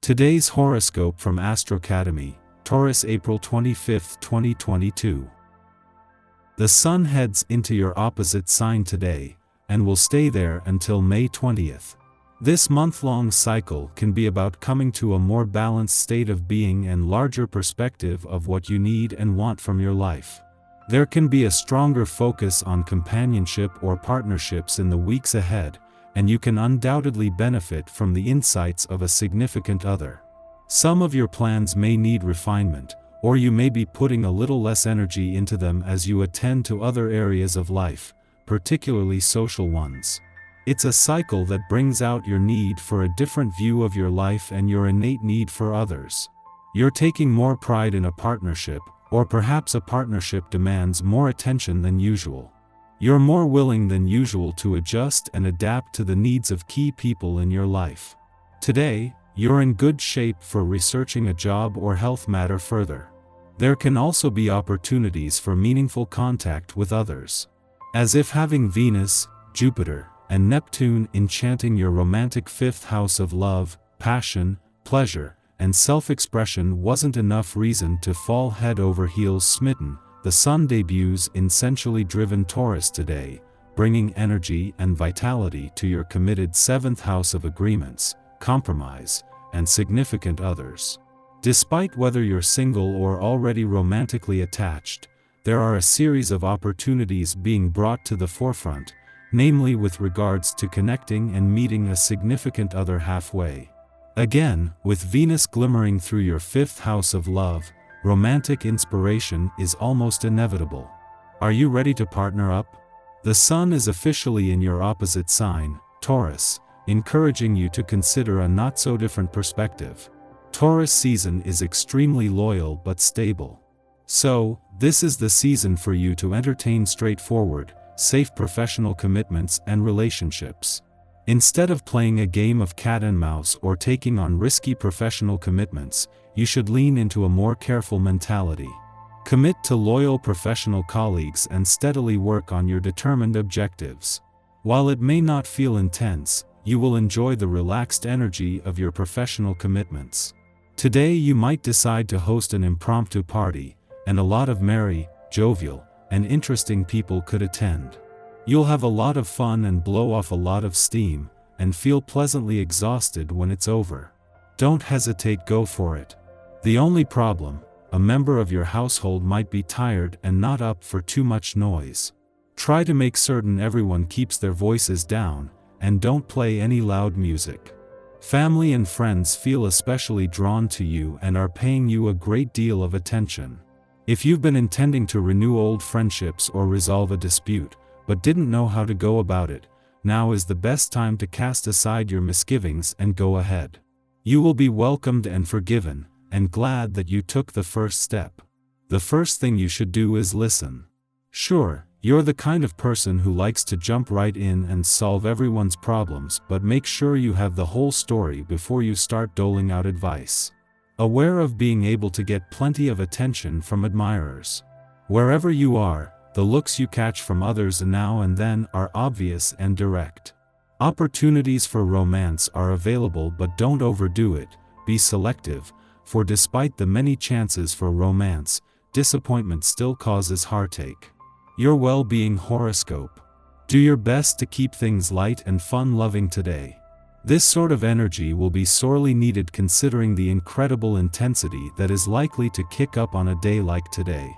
Today's horoscope from Astrocademy, Taurus, April 25, 2022. The Sun heads into your opposite sign today, and will stay there until May 20th. This month-long cycle can be about coming to a more balanced state of being and larger perspective of what you need and want from your life. There can be a stronger focus on companionship or partnerships in the weeks ahead, and you can undoubtedly benefit from the insights of a significant other. Some of your plans may need refinement, or you may be putting a little less energy into them as you attend to other areas of life, particularly social ones. It's a cycle that brings out your need for a different view of your life and your innate need for others. You're taking more pride in a partnership, or perhaps a partnership demands more attention than usual. You're more willing than usual to adjust and adapt to the needs of key people in your life. Today, you're in good shape for researching a job or health matter further. There can also be opportunities for meaningful contact with others. As if having Venus, Jupiter, and Neptune enchanting your romantic fifth house of love, passion, pleasure, and self-expression wasn't enough reason to fall head over heels smitten, the Sun debuts in sensually driven Taurus today, bringing energy and vitality to your committed seventh house of agreements, compromise, and significant others. Despite whether you're single or already romantically attached, there are a series of opportunities being brought to the forefront, namely with regards to connecting and meeting a significant other halfway. Again, with Venus glimmering through your fifth house of love, romantic inspiration is almost inevitable. Are you ready to partner up? The Sun is officially in your opposite sign, Taurus, encouraging you to consider a not-so-different perspective. Taurus season is extremely loyal but stable. So, this is the season for you to entertain straightforward, safe professional commitments and relationships. Instead of playing a game of cat and mouse or taking on risky professional commitments, you should lean into a more careful mentality. Commit to loyal professional colleagues and steadily work on your determined objectives. While it may not feel intense, you will enjoy the relaxed energy of your professional commitments. Today you might decide to host an impromptu party, and a lot of merry, jovial, and interesting people could attend. You'll have a lot of fun and blow off a lot of steam, and feel pleasantly exhausted when it's over. Don't hesitate, go for it. The only problem, a member of your household might be tired and not up for too much noise. Try to make certain everyone keeps their voices down, and don't play any loud music. Family and friends feel especially drawn to you and are paying you a great deal of attention. If you've been intending to renew old friendships or resolve a dispute, but didn't know how to go about it, now is the best time to cast aside your misgivings and go ahead. You will be welcomed and forgiven, and glad that you took the first step. The first thing you should do is listen. Sure, you're the kind of person who likes to jump right in and solve everyone's problems, but make sure you have the whole story before you start doling out advice. Aware of being able to get plenty of attention from admirers. Wherever you are, the looks you catch from others now and then are obvious and direct. Opportunities for romance are available, but don't overdo it, be selective, for despite the many chances for romance, disappointment still causes heartache. Your well-being horoscope. Do your best to keep things light and fun-loving today. This sort of energy will be sorely needed considering the incredible intensity that is likely to kick up on a day like today.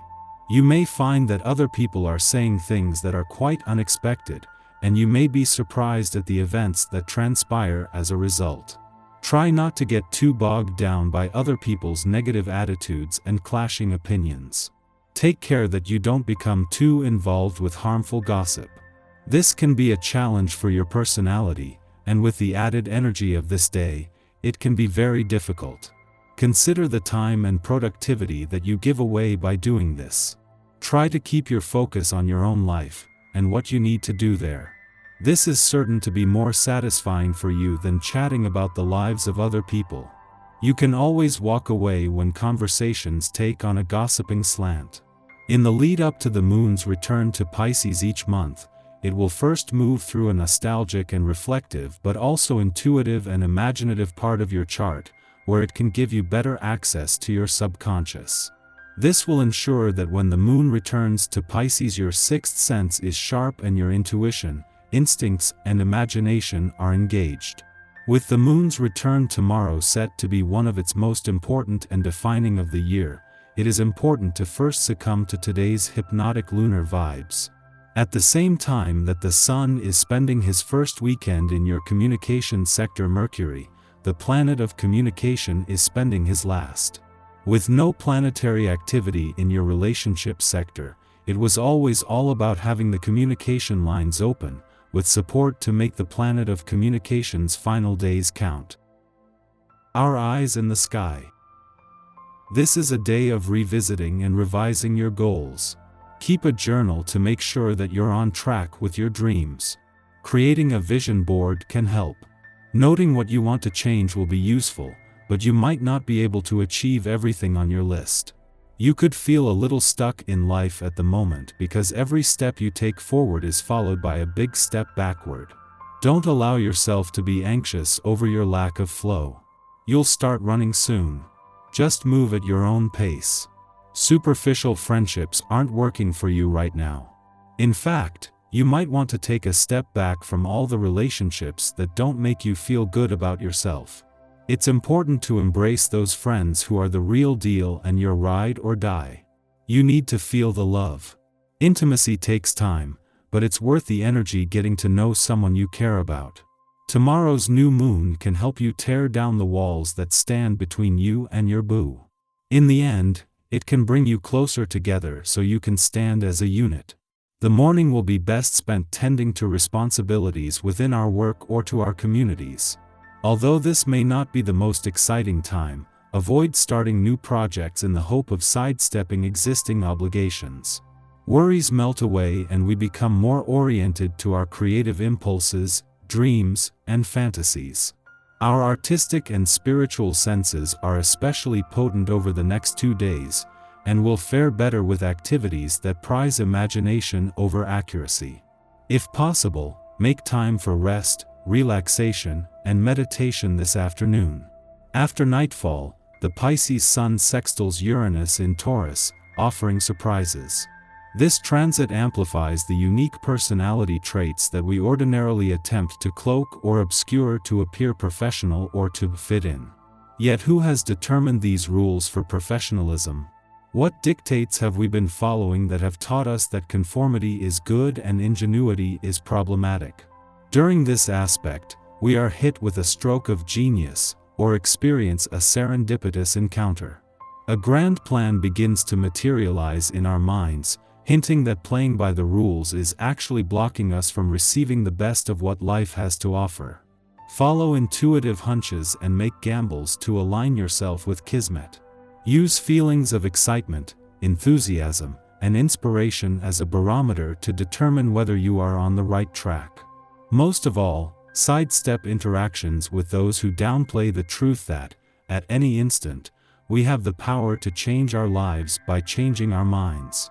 You may find that other people are saying things that are quite unexpected, and you may be surprised at the events that transpire as a result. Try not to get too bogged down by other people's negative attitudes and clashing opinions. Take care that you don't become too involved with harmful gossip. This can be a challenge for your personality, and with the added energy of this day, it can be very difficult. Consider the time and productivity that you give away by doing this. Try to keep your focus on your own life, and what you need to do there. This is certain to be more satisfying for you than chatting about the lives of other people. You can always walk away when conversations take on a gossiping slant. In the lead up to the moon's return to Pisces each month, it will first move through a nostalgic and reflective but also intuitive and imaginative part of your chart, where it can give you better access to your subconscious. This will ensure that when the moon returns to Pisces, your sixth sense is sharp and your intuition, instincts, and imagination are engaged. With the moon's return tomorrow set to be one of its most important and defining of the year, it is important to first succumb to today's hypnotic lunar vibes. At the same time that the Sun is spending his first weekend in your communication sector, Mercury, the planet of communication, is spending his last. With no planetary activity in your relationship sector, it was always all about having the communication lines open, with support to make the planet of communication's final days count. Our eyes in the sky. This is a day of revisiting and revising your goals. Keep a journal to make sure that you're on track with your dreams. Creating a vision board can help. Noting what you want to change will be useful, but you might not be able to achieve everything on your list. You could feel a little stuck in life at the moment because every step you take forward is followed by a big step backward. Don't allow yourself to be anxious over your lack of flow. You'll start running soon. Just move at your own pace. Superficial friendships aren't working for you right now. In fact, you might want to take a step back from all the relationships that don't make you feel good about yourself. It's important to embrace those friends who are the real deal and your ride or die. You need to feel the love. Intimacy takes time, but it's worth the energy getting to know someone you care about. Tomorrow's new moon can help you tear down the walls that stand between you and your boo. In the end, it can bring you closer together so you can stand as a unit. The morning will be best spent tending to responsibilities within our work or to our communities. Although this may not be the most exciting time, avoid starting new projects in the hope of sidestepping existing obligations. Worries melt away and we become more oriented to our creative impulses, dreams, and fantasies. Our artistic and spiritual senses are especially potent over the next 2 days, and will fare better with activities that prize imagination over accuracy. If possible, make time for rest, relaxation, and meditation this afternoon. After nightfall, the Pisces Sun sextiles Uranus in Taurus, offering surprises. This transit amplifies the unique personality traits that we ordinarily attempt to cloak or obscure to appear professional or to fit in. Yet who has determined these rules for professionalism? What dictates have we been following that have taught us that conformity is good and ingenuity is problematic? During this aspect, we are hit with a stroke of genius, or experience a serendipitous encounter. A grand plan begins to materialize in our minds, hinting that playing by the rules is actually blocking us from receiving the best of what life has to offer. Follow intuitive hunches and make gambles to align yourself with Kismet. Use feelings of excitement, enthusiasm, and inspiration as a barometer to determine whether you are on the right track. Most of all, sidestep interactions with those who downplay the truth that, at any instant, we have the power to change our lives by changing our minds.